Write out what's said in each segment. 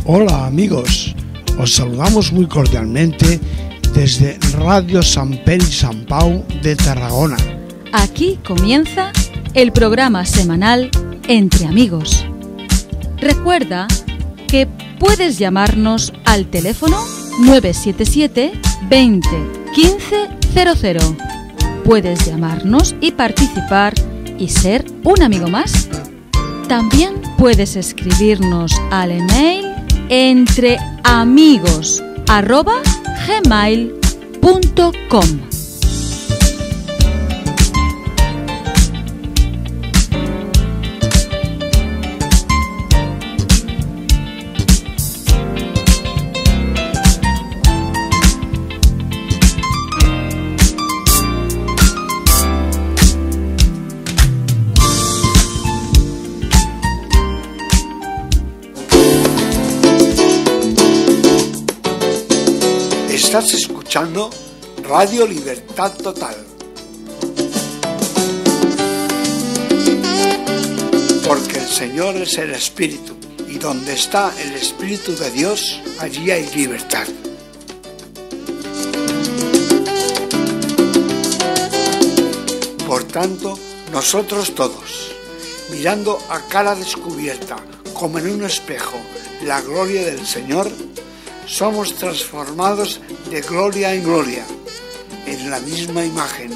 Hola amigos, os saludamos muy cordialmente desde Radio Sant Pere i Sant Pau de Tarragona. Aquí comienza el programa semanal Entre Amigos. Recuerda que puedes llamarnos al teléfono 977 20 15 00. Puedes llamarnos y participar y ser un amigo más. También puedes escribirnos al email entreamigos@gmail.com. Estás escuchando Radio Libertad Total. Porque el Señor es el Espíritu, y donde está el Espíritu de Dios, allí hay libertad. Por tanto, nosotros todos, mirando a cara descubierta, como en un espejo, la gloria del Señor, somos transformados de gloria en gloria, en la misma imagen,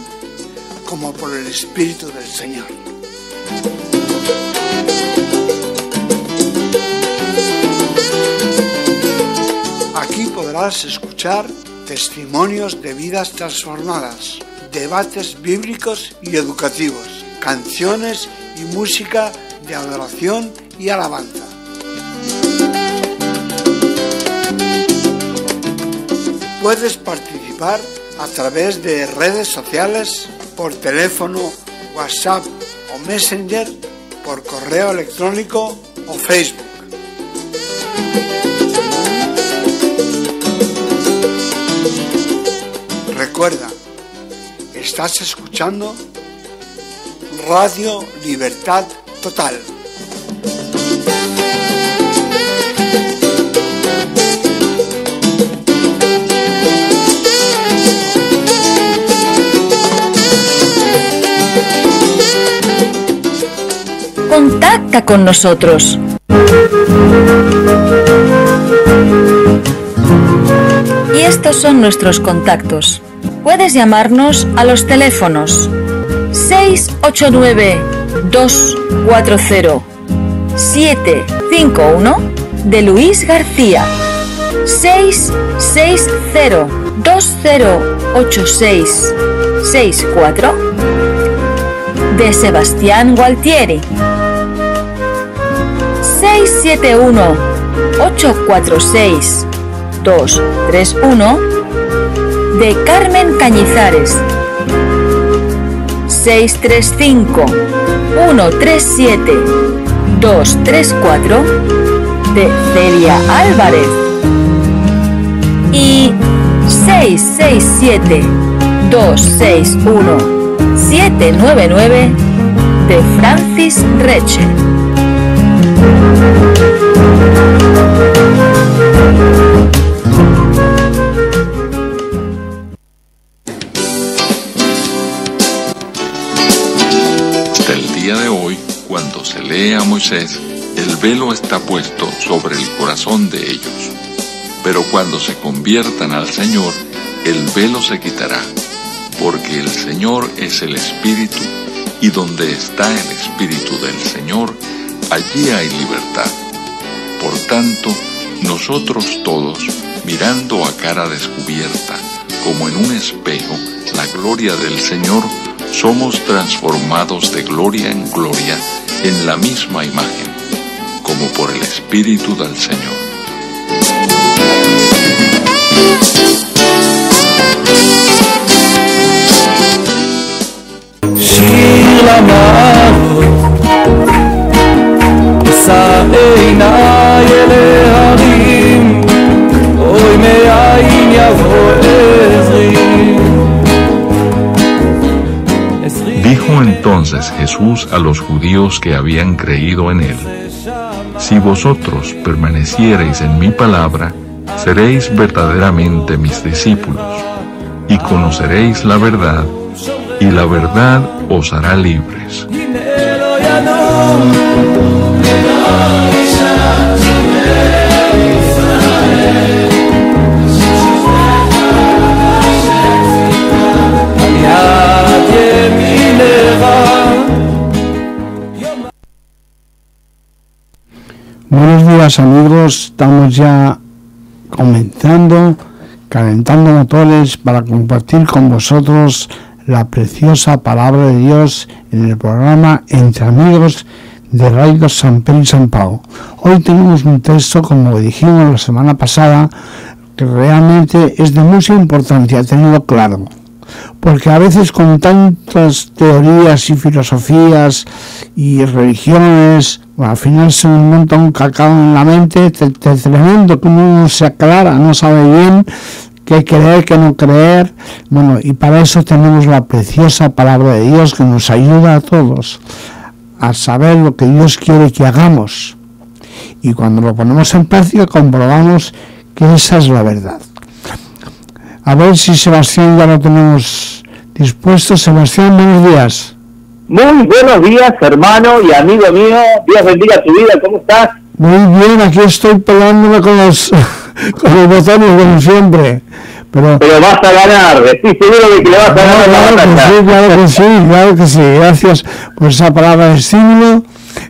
como por el Espíritu del Señor. Aquí podrás escuchar testimonios de vidas transformadas, debates bíblicos y educativos, canciones y música de adoración y alabanza. Puedes participar a través de redes sociales, por teléfono, WhatsApp o Messenger, por correo electrónico o Facebook. Recuerda, estás escuchando Radio Libertad Total. Contacta con nosotros. Y estos son nuestros contactos. Puedes llamarnos a los teléfonos 689-240-751 de Luis García, 660-2086-64 de Sebastián Gualtieri, 671-846-231 de Carmen Cañizares, 635-137-234 de Celia Álvarez y 667-261-799 de Francis Reche. Hasta el día de hoy, cuando se lee a Moisés, el velo está puesto sobre el corazón de ellos. Pero cuando se conviertan al Señor, el velo se quitará, porque el Señor es el Espíritu, y donde está el Espíritu del Señor, allí hay libertad. Por tanto, nosotros todos, mirando a cara descubierta, como en un espejo, la gloria del Señor, somos transformados de gloria en gloria en la misma imagen, como por el Espíritu del Señor. Dijo entonces Jesús a los judíos que habían creído en él: Si vosotros permaneciereis en mi palabra, seréis verdaderamente mis discípulos, y conoceréis la verdad, y la verdad os hará libres. Buenos días, amigos, estamos ya comenzando, calentando motores para compartir con vosotros la preciosa palabra de Dios en el programa Entre Amigos de Radio San Pedro y San Pau. Hoy tenemos un texto, como dijimos la semana pasada, que realmente es de mucha importancia tenerlo claro, porque a veces con tantas teorías y filosofías y religiones, bueno, al final se monta un cacao en la mente tremendo, que uno no se aclara, no sabe bien qué creer, qué no creer. Bueno, y para eso tenemos la preciosa palabra de Dios que nos ayuda a todos a saber lo que Dios quiere que hagamos, y cuando lo ponemos en práctica comprobamos que esa es la verdad. A ver si Sebastián ya lo tenemos dispuesto. Sebastián, buenos días. Muy buenos días, hermano y amigo mío. Dios bendiga tu vida. ¿Cómo estás? Muy bien, aquí estoy pegándome con los botones como siempre. Pero vas a ganar, estoy seguro de que le vas a ganar. Claro que sí. Gracias por esa palabra de estímulo.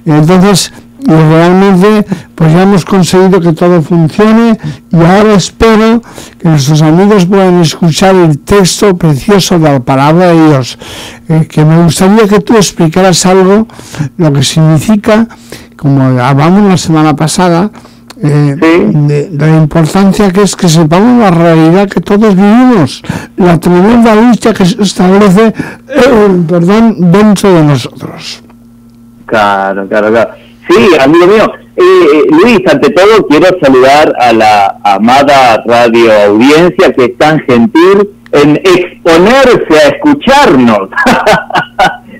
Entonces, realmente pues ya hemos conseguido que todo funcione, y ahora espero que nuestros amigos puedan escuchar el texto precioso de la palabra de Dios, que me gustaría que tú explicaras algo, lo que significa, como hablamos la semana pasada, de la importancia que es que sepamos la realidad que todos vivimos, la tremenda lucha que se establece dentro de nosotros. Claro. Sí, amigo mío. Luis, ante todo quiero saludar a la amada radio audiencia que es tan gentil en exponerse a escucharnos.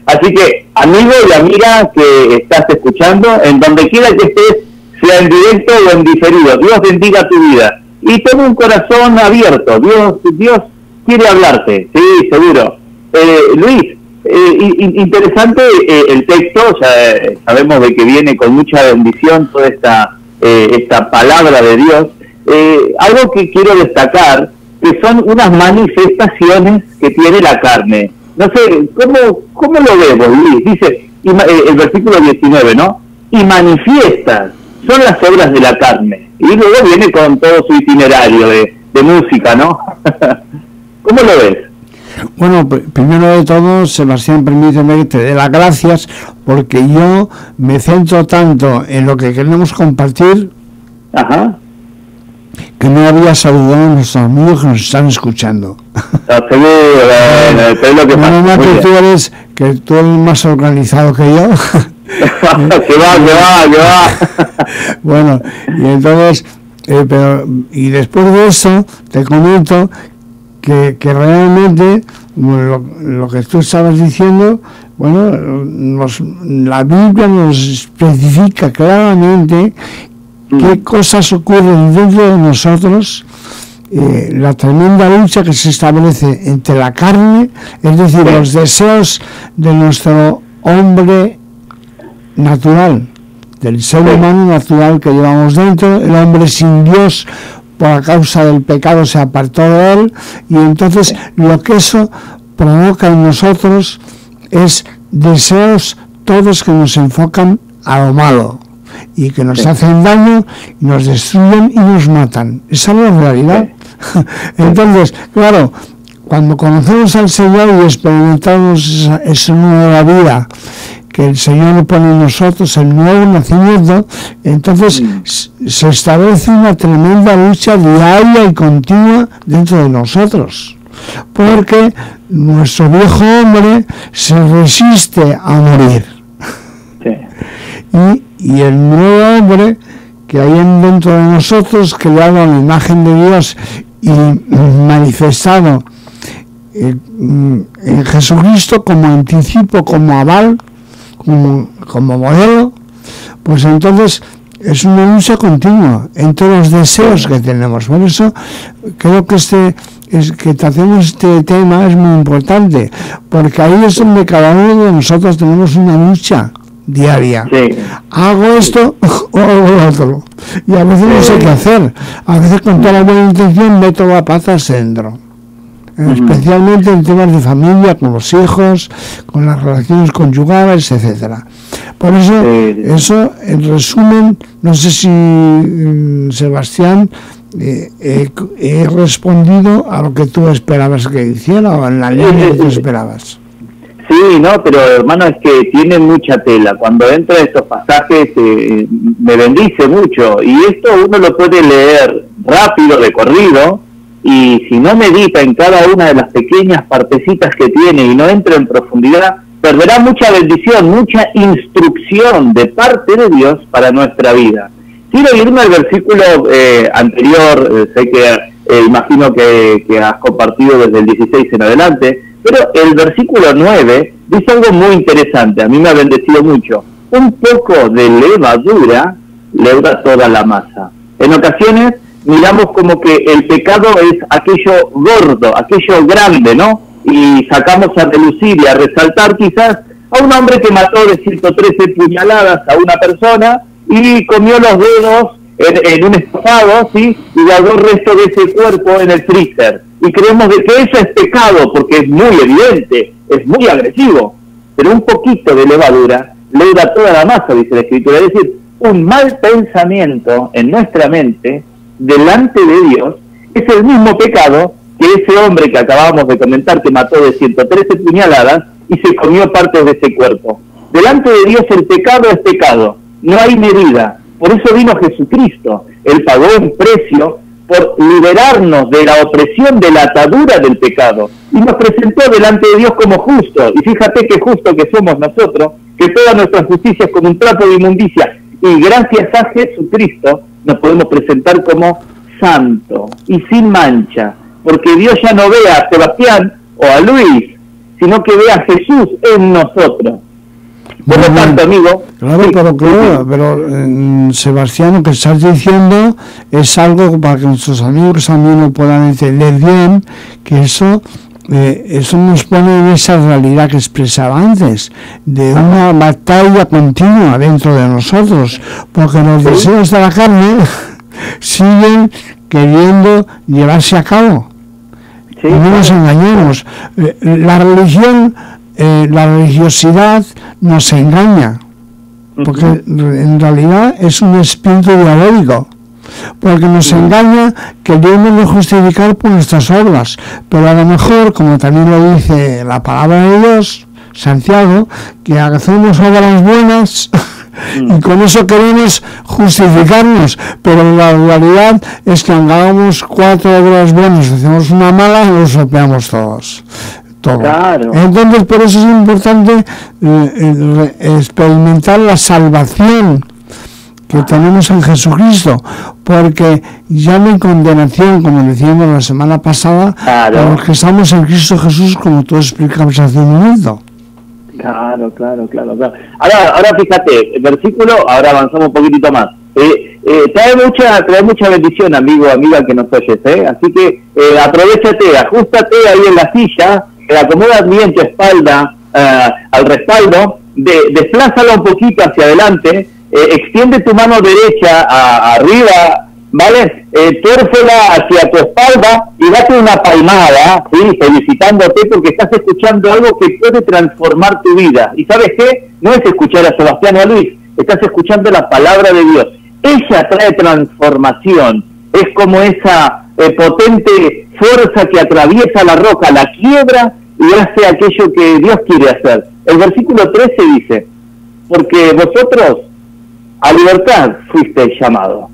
Así que, amigo y amiga que estás escuchando, en donde quiera que estés, sea en directo o en diferido, Dios bendiga tu vida. Y ten un corazón abierto, Dios quiere hablarte, sí, seguro. Luis, interesante el texto, ya sabemos de que viene con mucha bendición toda esta palabra de Dios. Algo que quiero destacar, que son unas manifestaciones que tiene la carne. No sé, ¿cómo lo vemos, Luis? Dice el versículo 19, ¿no? Y manifiestas son las obras de la carne. Y luego viene con todo su itinerario de música, ¿no? ¿Cómo lo ves? Bueno, primero de todo, Sebastián, permíteme que te dé las gracias, porque yo me centro tanto en lo que queremos compartir, que no había saludado a nuestros amigos que nos están escuchando. Que tú eres más organizado que yo. que va. Bueno, y entonces, y después de eso, te comento que realmente lo que tú estabas diciendo, bueno, la Biblia nos especifica claramente qué cosas ocurren dentro de nosotros, la tremenda lucha que se establece entre la carne, es decir, los deseos de nuestro hombre natural, del ser humano natural que llevamos dentro. El hombre sin Dios, por causa del pecado, se apartó de él, y entonces lo que eso provoca en nosotros es deseos todos que nos enfocan a lo malo y que nos hacen daño y nos destruyen y nos matan. Esa es la realidad. Entonces, claro, cuando conocemos al Señor y experimentamos esa nueva vida que el Señor pone en nosotros, el nuevo nacimiento, entonces se establece una tremenda lucha diaria y continua dentro de nosotros, porque nuestro viejo hombre se resiste a morir, y el nuevo hombre que hay dentro de nosotros, creado en la imagen de Dios y manifestado en Jesucristo como anticipo, como aval, como modelo, pues entonces es una lucha continua entre los deseos que tenemos. Por eso creo que que tratemos este tema es muy importante, porque ahí es donde cada uno de nosotros tenemos una lucha diaria. Sí. Hago esto o hago lo otro, y a veces no sé qué hacer. A veces con toda la buena intención meto la pata al centro, especialmente en temas de familia, con los hijos, con las relaciones conyugales, etcétera. Por eso, eso en resumen, no sé si Sebastián he respondido a lo que tú esperabas que hiciera o en la línea que tú esperabas. Sí, no, pero hermano, es que tiene mucha tela. Cuando entra estos pasajes me bendice mucho, y esto uno lo puede leer rápido, de corrido, y si no medita en cada una de las pequeñas partecitas que tiene y no entra en profundidad, perderá mucha bendición, mucha instrucción de parte de Dios para nuestra vida. Quiero irme al versículo anterior, sé que imagino que has compartido desde el 16 en adelante, pero el versículo 9 dice algo muy interesante, a mí me ha bendecido mucho. Un poco de levadura leuda toda la masa. En ocasiones miramos como que el pecado es aquello gordo, aquello grande, ¿no? Y sacamos a relucir y a resaltar quizás a un hombre que mató de 113 puñaladas a una persona y comió los dedos en un estofado, ¿sí? Y guardó el resto de ese cuerpo en el freezer. Y creemos de que eso es pecado, porque es muy evidente, es muy agresivo. Pero un poquito de levadura leuda toda la masa, dice la Escritura. Es decir, un mal pensamiento en nuestra mente, delante de Dios, es el mismo pecado que ese hombre que acabamos de comentar, que mató de 113 puñaladas y se comió partes de ese cuerpo. Delante de Dios el pecado es pecado, no hay medida. Por eso vino Jesucristo. Él pagó un precio por liberarnos de la opresión, de la atadura del pecado, y nos presentó delante de Dios como justo. Y fíjate qué justo que somos nosotros, que toda nuestra justicia es como un trapo de inmundicia, y gracias a Jesucristo nos podemos presentar como santo y sin mancha, porque Dios ya no ve a Sebastián o a Luis, sino que ve a Jesús en nosotros. Por lo tanto, amigo... Claro, pero Sebastián, lo que estás diciendo es algo para que nuestros amigos también lo puedan entender bien, que eso nos pone en esa realidad que expresaba antes, de una batalla continua dentro de nosotros, porque los deseos de la carne siguen queriendo llevarse a cabo. Sí, no nos engañemos. La religión, la religiosidad nos engaña, porque en realidad es un espíritu diabólico, porque nos engaña queriéndonos justificar por nuestras obras, pero a lo mejor, como también lo dice la palabra de Dios, Santiago, que hacemos obras buenas y con eso queremos justificarnos, pero la realidad es que aunque hagamos 4 obras buenas, hacemos una mala y nos sopeamos todos. Claro. Entonces, por eso es importante experimentar la salvación que tenemos en Jesucristo, porque ya no hay condenación, como decíamos la semana pasada, porque estamos en Cristo Jesús, como tú explicabas hace un momento. Claro. Ahora fíjate, el versículo, ahora avanzamos un poquitito más. Trae mucha bendición, amigo, amiga que nos oyes, así que aprovechate, ajustate ahí en la silla, acomoda bien tu espalda al respaldo, desplázala un poquito hacia adelante, extiende tu mano derecha arriba, ¿vale? Tuércela hacia tu espalda y date una palmada, ¿sí? Felicitándote porque estás escuchando algo que puede transformar tu vida. ¿Y sabes qué? No es escuchar a Sebastián o a Luis, estás escuchando la palabra de Dios. Ella trae transformación, es como esa potente fuerza que atraviesa la roca, la quiebra y hace aquello que Dios quiere hacer. El versículo 13 dice, porque vosotros a libertad fuisteis llamados,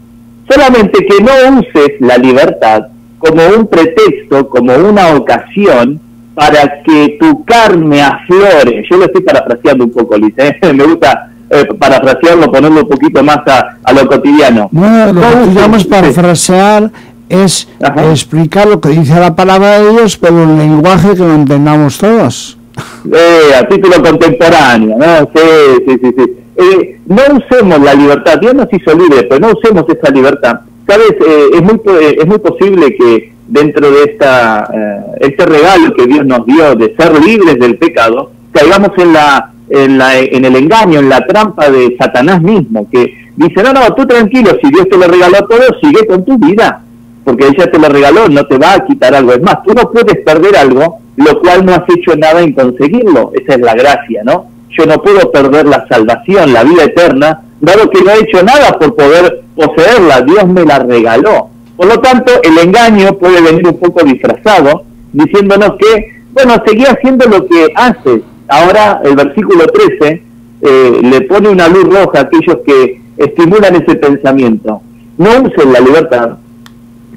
solamente que no uses la libertad como un pretexto, como una ocasión para que tu carne aflore. Yo lo estoy parafraseando un poco, Liz, me gusta parafrasearlo, ponerlo un poquito más a lo cotidiano. No, lo que digamos parafrasear es explicar lo que dice la palabra de Dios, pero en lenguaje que lo entendamos todos. A título contemporáneo, ¿no? Sí. no usemos la libertad. Dios nos hizo libres, pero no usemos esa libertad. ¿Sabes? Es muy posible que dentro de este regalo que Dios nos dio de ser libres del pecado, caigamos en el engaño, en la trampa de Satanás mismo, que dice, no, tú tranquilo, si Dios te lo regaló todo, sigue con tu vida, porque ella te lo regaló, no te va a quitar algo. Es más, tú no puedes perder algo, lo cual no has hecho nada en conseguirlo. Esa es la gracia, ¿no? Yo no puedo perder la salvación, la vida eterna, dado que no he hecho nada por poder poseerla, Dios me la regaló. Por lo tanto, el engaño puede venir un poco disfrazado, diciéndonos que, bueno, seguí haciendo lo que haces. Ahora el versículo 13 le pone una luz roja a aquellos que estimulan ese pensamiento. No uses la libertad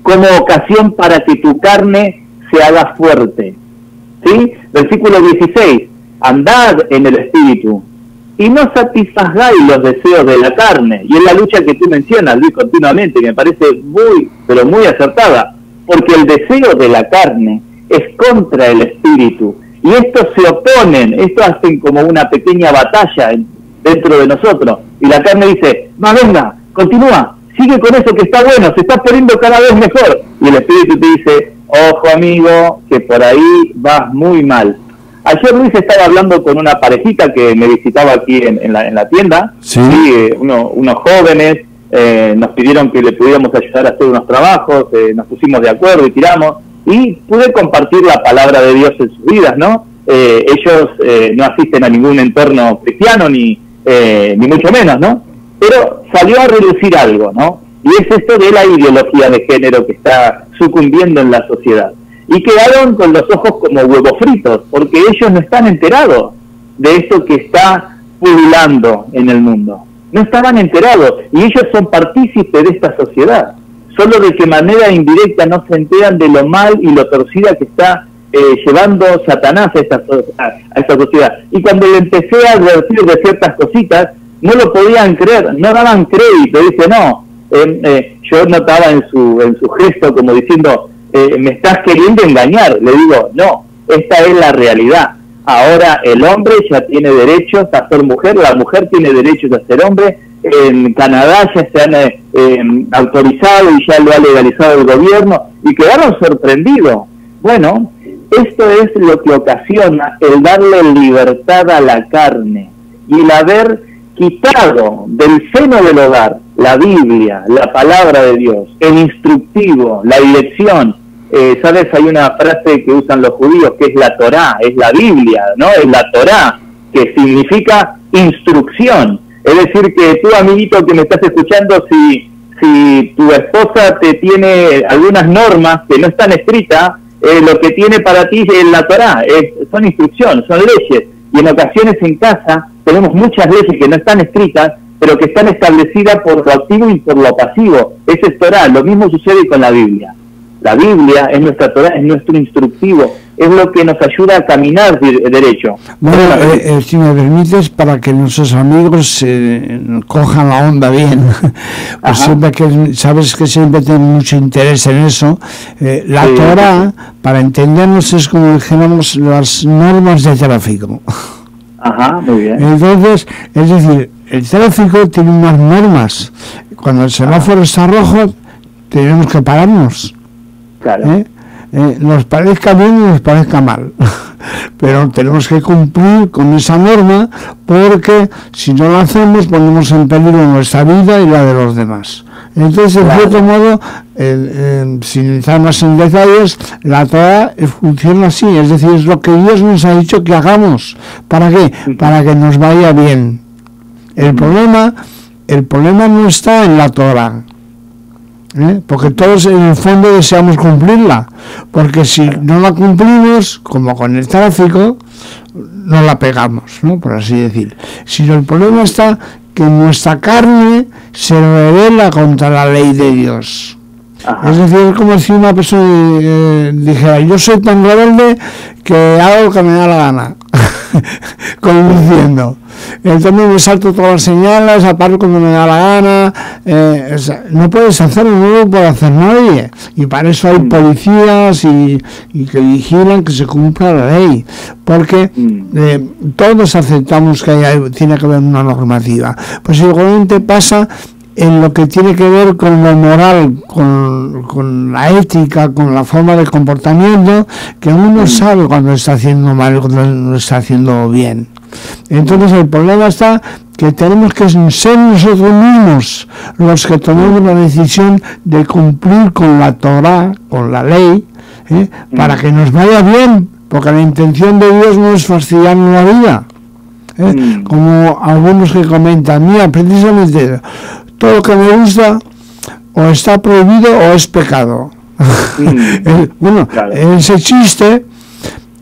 como ocasión para que tu carne se haga fuerte. ¿Sí? Versículo 16, andad en el Espíritu y no satisfagáis los deseos de la carne. Y es la lucha que tú mencionas, Luis, continuamente, que me parece muy, pero muy acertada, porque el deseo de la carne es contra el Espíritu. Y estos se oponen, estos hacen como una pequeña batalla dentro de nosotros. Y la carne dice, venga, continúa, sigue con eso que está bueno, se está poniendo cada vez mejor. Y el Espíritu te dice, ojo amigo, que por ahí vas muy mal. Ayer Luis estaba hablando con una parejita que me visitaba aquí en la tienda. Sí. Y, unos jóvenes nos pidieron que le pudiéramos ayudar a hacer unos trabajos, nos pusimos de acuerdo y tiramos. Y pude compartir la palabra de Dios en sus vidas, ¿no? Ellos no asisten a ningún entorno cristiano, ni mucho menos, ¿no? Pero salió a relucir algo, ¿no? Y es esto de la ideología de género que está sucumbiendo en la sociedad. Y quedaron con los ojos como huevos fritos, porque ellos no están enterados de esto que está pululando en el mundo. No estaban enterados, y ellos son partícipes de esta sociedad. Solo de que manera indirecta no se enteran de lo mal y lo torcida que está llevando Satanás a esta sociedad. Y cuando le empecé a advertir de ciertas cositas, no lo podían creer, no daban crédito. Dice, no, yo notaba en su gesto como diciendo, me estás queriendo engañar. Le digo, no, esta es la realidad. Ahora el hombre ya tiene derechos a ser mujer, la mujer tiene derechos a ser hombre. En Canadá ya se han autorizado y ya lo ha legalizado el gobierno, y quedaron sorprendidos. Bueno, esto es lo que ocasiona el darle libertad a la carne y el haber quitado del seno del hogar la Biblia, la palabra de Dios, el instructivo, la dirección. ¿Sabes? Hay una frase que usan los judíos que es la Torá, es la Biblia, ¿no? Es la Torá, que significa instrucción. Es decir, que tú, amiguito que me estás escuchando, si tu esposa te tiene algunas normas que no están escritas, lo que tiene para ti es la Torá, son instrucciones, son leyes. Y en ocasiones en casa tenemos muchas leyes que no están escritas, pero que están establecidas por lo activo y por lo pasivo. Eso es Torá. Lo mismo sucede con la Biblia. La Biblia es nuestra Torá, es nuestro instructivo, es lo que nos ayuda a caminar derecho. Bueno, si me permites, para que nuestros amigos cojan la onda bien, pues siempre que sabes que siempre tengo mucho interés en eso. La Torá, para entendernos, es como dijéramos las normas de tráfico. Ajá, muy bien. Entonces, es decir, el tráfico tiene unas normas. Cuando el semáforo está rojo, tenemos que pararnos. Claro. Nos parezca bien o nos parezca mal, pero tenemos que cumplir con esa norma, porque si no lo hacemos ponemos en peligro nuestra vida y la de los demás. Entonces, de cierto modo, sin entrar más en detalles, la Torá funciona así, es decir, es lo que Dios nos ha dicho que hagamos. ¿Para qué? Para que nos vaya bien. El problema no está en la Torá, porque todos en el fondo deseamos cumplirla, porque si no la cumplimos, como con el tráfico, no la pegamos, ¿no? Por así decir. Sino el problema está que nuestra carne se rebela contra la ley de Dios. Ajá. Es decir, es como si una persona dijera, yo soy tan rebelde que hago lo que me da la gana. conduciendo. Entonces me salto todas las señales, aparo cuando me da la gana. O sea, no puedes hacerlo, no lo puede hacer nadie. Y para eso hay policías y que vigilan que se cumpla la ley. Porque todos aceptamos que tiene que haber una normativa. Pues igualmente pasa en lo que tiene que ver con lo moral, con la ética, con la forma de comportamiento, que uno sabe cuando está haciendo mal y cuando lo está haciendo bien. Entonces el problema está que tenemos que ser nosotros mismos los que tomemos la decisión de cumplir con la Torá, con la ley, para que nos vaya bien, porque la intención de Dios no es fastidiarnos la vida. Como algunos que comentan, mira, precisamente todo lo que me gusta o está prohibido o es pecado. Bueno, claro. Ese chiste,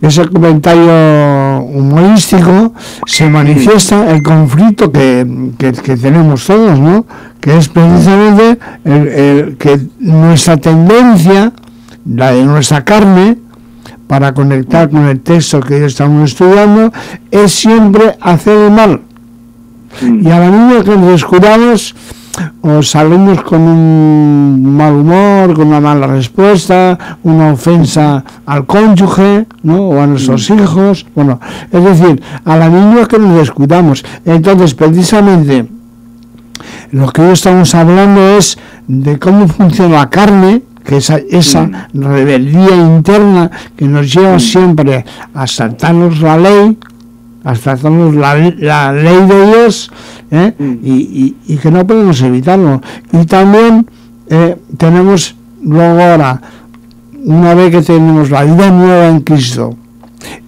ese comentario humorístico, se manifiesta el conflicto que tenemos todos, ¿no? Que es precisamente que nuestra tendencia, la de nuestra carne, para conectar con el texto que estamos estudiando, es siempre hacer el mal. Y a la misma que nos descuidamos, o salimos con un mal humor, con una mala respuesta, una ofensa al cónyuge, ¿no? O a nuestros hijos. Bueno, es decir, a la misma que nos descuidamos. Entonces, precisamente, lo que hoy estamos hablando es de cómo funciona la carne, que esa rebeldía interna que nos lleva siempre a saltarnos la ley, hasta la ley de Dios, y que no podemos evitarlo. Y también tenemos luego ahora, una vez que tenemos la vida nueva en Cristo,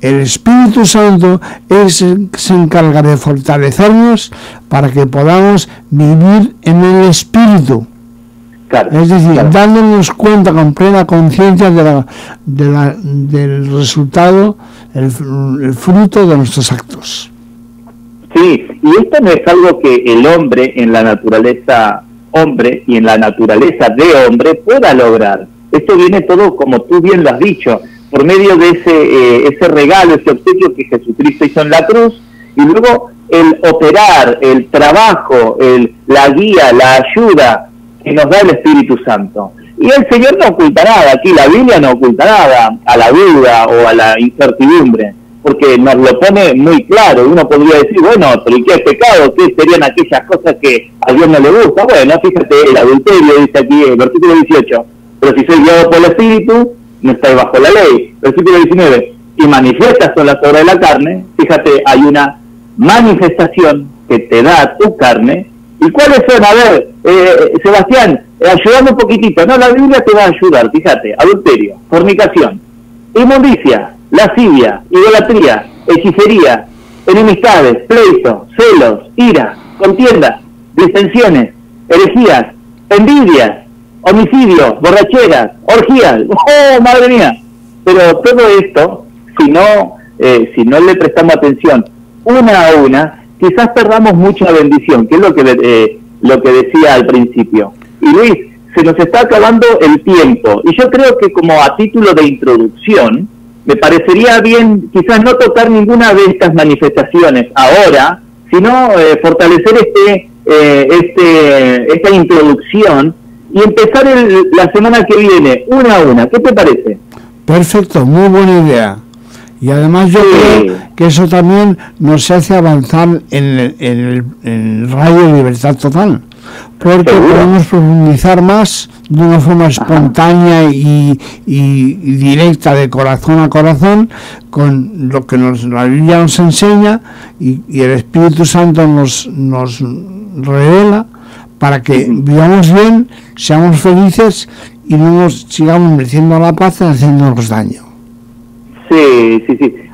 el Espíritu Santo se encarga de fortalecernos para que podamos vivir en el Espíritu. Claro, es decir, dándonos cuenta con plena conciencia del resultado, el fruto de nuestros actos. Sí, y esto no es algo que el hombre en la naturaleza hombre y en la naturaleza de hombre pueda lograr. Esto viene todo, como tú bien lo has dicho, por medio de ese regalo, ese obsequio que Jesucristo hizo en la cruz, y luego el operar, el trabajo, la guía, la ayuda que nos da el Espíritu Santo. Y el Señor no oculta nada, aquí la Biblia no oculta nada a la duda o a la incertidumbre, porque nos lo pone muy claro. Uno podría decir, bueno, pero ¿y qué es pecado? ¿Qué serían aquellas cosas que a Dios no le gusta? Bueno, fíjate, el adulterio, dice aquí el versículo 18, pero si soy guiado por el Espíritu, no estáis bajo la ley. Versículo 19, y manifiestas son las obras de la carne. Fíjate, hay una manifestación que te da tu carne. ¿Y cuáles son? A ver, Sebastián, ayúdame un poquitito. No, la Biblia te va a ayudar, fíjate. Adulterio, fornicación, inmundicia, lascivia, idolatría, hechicería, enemistades, pleitos, celos, ira, contiendas, disensiones, herejías, envidias, homicidios, borracheras, orgías. ¡Oh, madre mía! Pero todo esto, si no le prestamos atención una a una, quizás perdamos mucha bendición, que es lo que decía al principio. Y Luis, se nos está acabando el tiempo, y yo creo que como a título de introducción, me parecería bien quizás no tocar ninguna de estas manifestaciones ahora, sino fortalecer esta introducción y empezar la semana que viene, una a una. ¿Qué te parece? Perfecto, muy buena idea. Y además yo creo que eso también nos hace avanzar en el radio de libertad total, porque podemos profundizar más de una forma espontánea y directa, de corazón a corazón, con lo que la Biblia nos enseña y el Espíritu Santo nos revela, para que vivamos bien, seamos felices y no nos sigamos metiendo la paz y haciéndonos daño. Sí.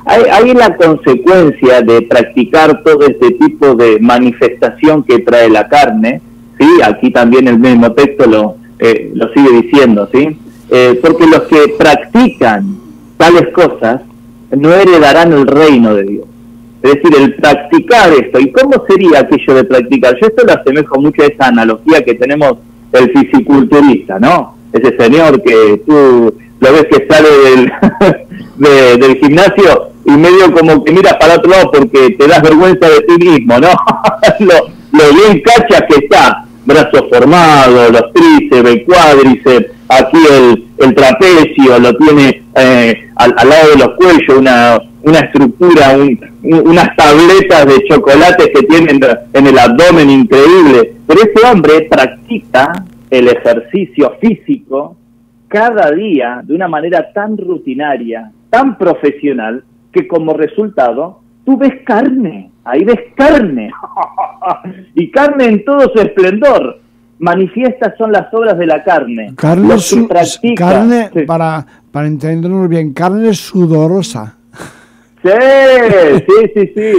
Hay la consecuencia de practicar todo este tipo de manifestación que trae la carne, ¿sí? Aquí también el mismo texto lo sigue diciendo, ¿sí? Porque los que practican tales cosas no heredarán el reino de Dios. Es decir, el practicar esto. ¿Y cómo sería aquello de practicar? Yo esto lo asemejo mucho a esa analogía que tenemos el fisiculturista, ¿no? Ese señor que tú lo ves que sale del gimnasio y medio como que miras para otro lado porque te das vergüenza de ti mismo, ¿no? lo bien cachas que está, brazos formados, los tríceps, el cuádriceps, aquí el trapecio, lo tiene al lado de los cuellos, una estructura, unas tabletas de chocolates que tienen en el abdomen increíble. Pero ese hombre practica el ejercicio físico cada día de una manera tan rutinaria, tan profesional, que como resultado tú ves carne, ahí ves carne, y carne en todo su esplendor. Manifiestas son las obras de la carne. Carne, Sí. para entendernos bien, carne sudorosa. Sí,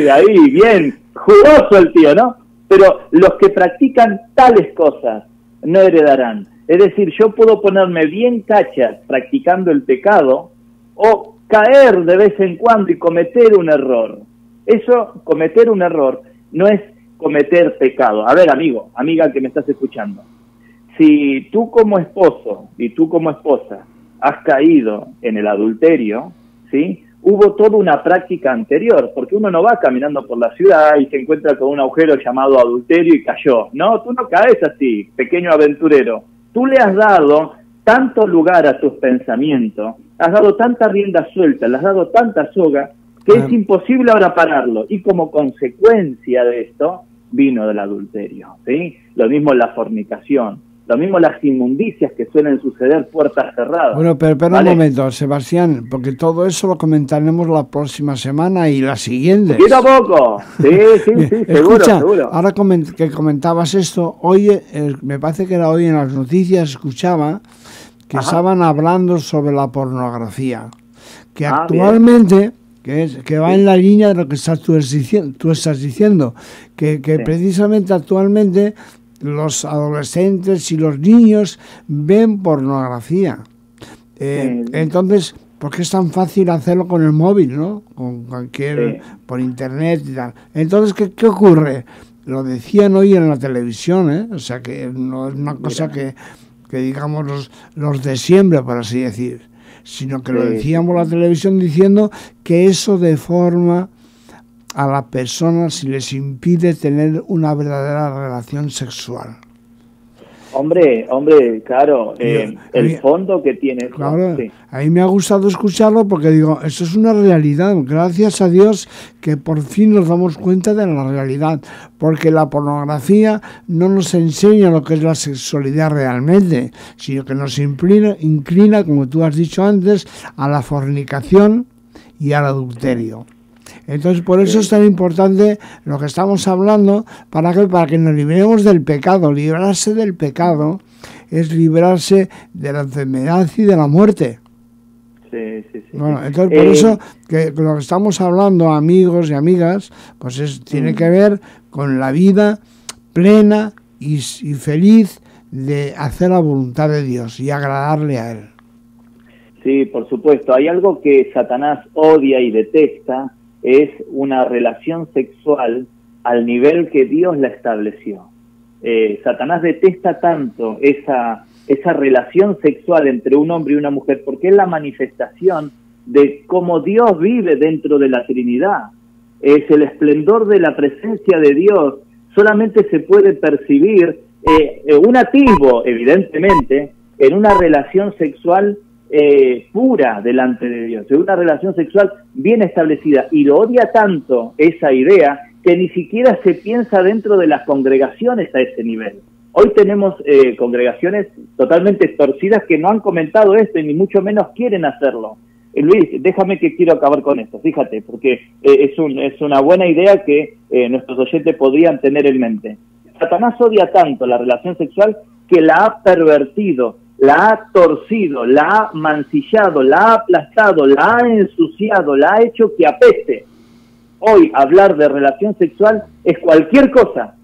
ahí, bien, jugoso el tío, ¿no? Pero los que practican tales cosas no heredarán. Es decir, yo puedo ponerme bien cachas practicando el pecado o caer de vez en cuando y cometer un error. Eso, cometer un error, no es cometer pecado. A ver, amigo, amiga que me estás escuchando, si tú como esposo y tú como esposa has caído en el adulterio, ¿sí?, hubo toda una práctica anterior, porque uno no va caminando por la ciudad y se encuentra con un agujero llamado adulterio y cayó. No, tú no caes así, pequeño aventurero. Tú le has dado tanto lugar a tus pensamientos, has dado tanta rienda suelta, le has dado tanta soga, que es imposible ahora pararlo. Y como consecuencia de esto, vino del adulterio, ¿sí? Lo mismo la fornicación, lo mismo las inmundicias que suelen suceder puertas cerradas. Bueno, pero ¿vale? un momento, Sebastián, porque todo eso lo comentaremos la próxima semana y la siguiente. ¿Poquito a poco? Sí, Escucha, seguro. Ahora que comentabas esto, hoy, me parece que era hoy en las noticias, escuchaba que estaban hablando sobre la pornografía, que actualmente, que va en la línea de lo que tú estás diciendo, que precisamente actualmente los adolescentes y los niños ven pornografía. Entonces, porque es tan fácil hacerlo con el móvil, ¿no? Con cualquier, por internet y tal. Entonces, ¿qué ocurre? Lo decían hoy en la televisión, ¿eh? O sea, que no es una cosa que digamos los de siempre, por así decir, sino que lo decíamos en la televisión diciendo que eso deforma a las personas si les impide tener una verdadera relación sexual. Hombre, claro, el fondo que tiene. Claro, a mí me ha gustado escucharlo porque digo, eso es una realidad. Gracias a Dios que por fin nos damos cuenta de la realidad, porque la pornografía no nos enseña lo que es la sexualidad realmente, sino que nos inclina, como tú has dicho antes, a la fornicación y al adulterio. Entonces, por eso es tan importante lo que estamos hablando, para que nos libremos del pecado. Librarse del pecado es librarse de la enfermedad y de la muerte. Sí. Bueno, entonces por eso que lo que estamos hablando, amigos y amigas, pues tiene que ver con la vida plena y feliz de hacer la voluntad de Dios y agradarle a Él. Sí, por supuesto. Hay algo que Satanás odia y detesta, es una relación sexual al nivel que Dios la estableció. Satanás detesta tanto esa relación sexual entre un hombre y una mujer, porque es la manifestación de cómo Dios vive dentro de la Trinidad. Es el esplendor de la presencia de Dios. Solamente se puede percibir un atisbo, evidentemente, en una relación sexual pura delante de Dios, en una relación sexual bien establecida, y lo odia tanto esa idea que ni siquiera se piensa dentro de las congregaciones a ese nivel. Hoy tenemos congregaciones totalmente torcidas que no han comentado esto y ni mucho menos quieren hacerlo. Luis, déjame que quiero acabar con esto, fíjate, porque es una buena idea que nuestros oyentes podrían tener en mente. Satanás odia tanto la relación sexual que la ha pervertido, la ha torcido, la ha mancillado, la ha aplastado, la ha ensuciado, la ha hecho que apeste. Hoy hablar de relación sexual es cualquier cosa,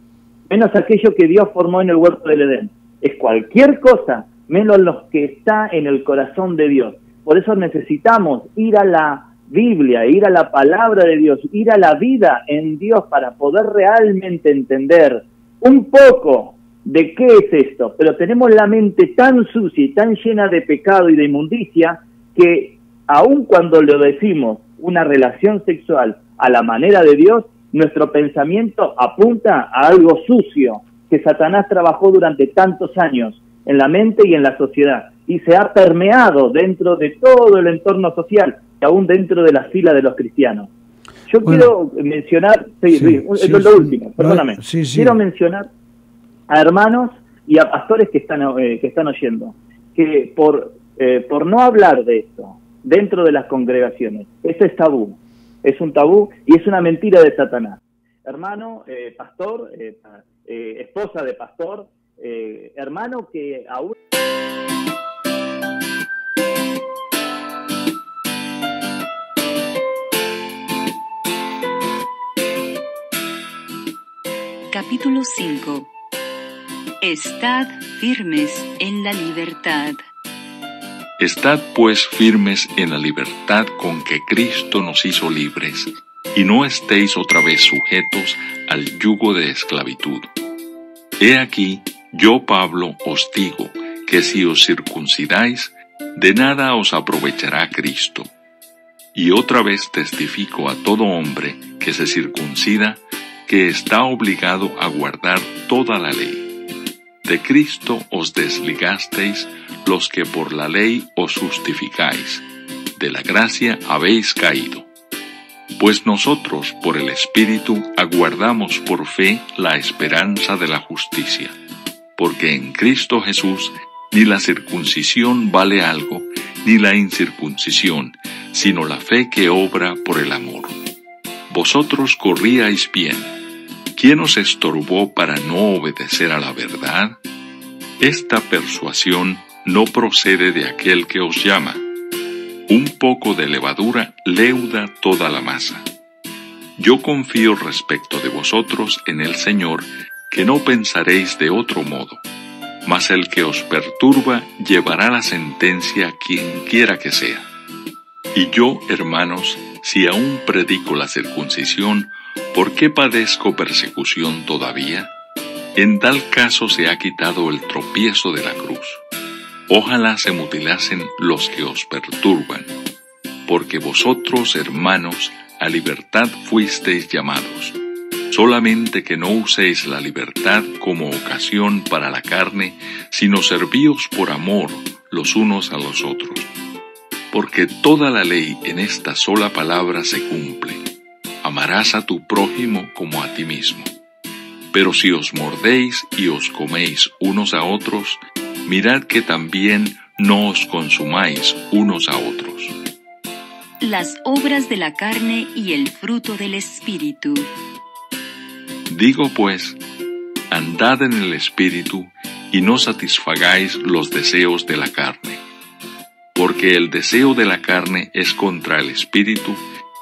menos aquello que Dios formó en el huerto del Edén. Es cualquier cosa, menos lo que está en el corazón de Dios. Por eso necesitamos ir a la Biblia, ir a la palabra de Dios, ir a la vida en Dios para poder realmente entender un poco de qué es esto. Pero tenemos la mente tan sucia y tan llena de pecado y de inmundicia que aun cuando lo decimos una relación sexual a la manera de Dios, nuestro pensamiento apunta a algo sucio que Satanás trabajó durante tantos años en la mente y en la sociedad, y se ha permeado dentro de todo el entorno social, y aún dentro de la fila de los cristianos. Yo quiero mencionar, lo último, perdóname, quiero mencionar a hermanos y a pastores que están oyendo, que por no hablar de esto dentro de las congregaciones, esto es tabú, es un tabú y es una mentira de Satanás. Hermano, pastor, esposa de pastor, hermano que aún... Capítulo 5. Estad firmes en la libertad. Estad pues firmes en la libertad con que Cristo nos hizo libres, y no estéis otra vez sujetos al yugo de esclavitud. He aquí, yo Pablo os digo que si os circuncidáis, de nada os aprovechará Cristo. Y otra vez testifico a todo hombre que se circuncida, que está obligado a guardar toda la ley. De Cristo os desligasteis los que por la ley os justificáis, de la gracia habéis caído. Pues nosotros por el Espíritu aguardamos por fe la esperanza de la justicia, porque en Cristo Jesús ni la circuncisión vale algo, ni la incircuncisión, sino la fe que obra por el amor. Vosotros corríais bien. ¿Quién os estorbó para no obedecer a la verdad? Esta persuasión no procede de aquel que os llama. Un poco de levadura leuda toda la masa. Yo confío respecto de vosotros en el Señor, que no pensaréis de otro modo, mas el que os perturba llevará la sentencia quien quiera que sea. Y yo, hermanos, si aún predico la circuncisión, ¿por qué padezco persecución todavía? En tal caso se ha quitado el tropiezo de la cruz. Ojalá se mutilasen los que os perturban, porque vosotros, hermanos, a libertad fuisteis llamados, solamente que no uséis la libertad como ocasión para la carne, sino servíos por amor los unos a los otros. Porque toda la ley en esta sola palabra se cumple: amarás a tu prójimo como a ti mismo. Pero si os mordéis y os coméis unos a otros, mirad que también no os consumáis unos a otros. Las obras de la carne y el fruto del Espíritu. Digo pues, andad en el Espíritu y no satisfagáis los deseos de la carne. Porque el deseo de la carne es contra el Espíritu,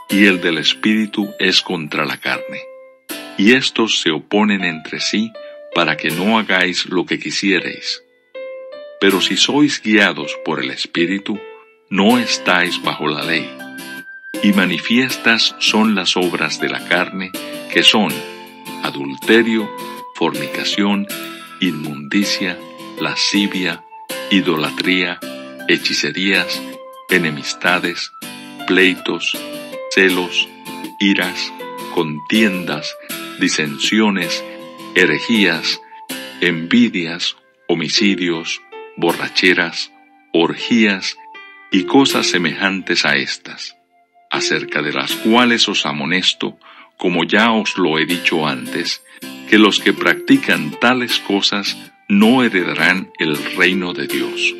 y el del Espíritu es contra la carne. Y estos se oponen entre sí para que no hagáis lo que quisierais. Pero si sois guiados por el Espíritu, no estáis bajo la ley. Y manifiestas son las obras de la carne, que son adulterio, fornicación, inmundicia, lascivia, idolatría, hechicerías, enemistades, pleitos, celos, iras, contiendas, disensiones, herejías, envidias, homicidios, borracheras, orgías y cosas semejantes a estas, acerca de las cuales os amonesto, como ya os lo he dicho antes, que los que practican tales cosas no heredarán el reino de Dios.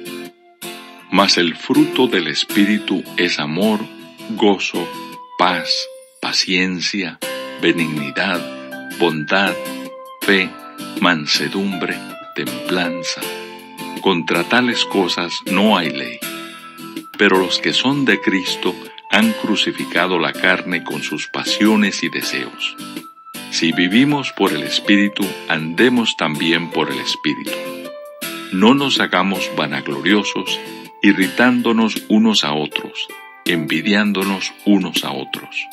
Mas el fruto del Espíritu es amor, gozo, paz, paciencia, benignidad, bondad, fe, mansedumbre, templanza. Contra tales cosas no hay ley. Pero los que son de Cristo han crucificado la carne con sus pasiones y deseos. Si vivimos por el Espíritu, andemos también por el Espíritu. No nos hagamos vanagloriosos, irritándonos unos a otros, envidiándonos unos a otros.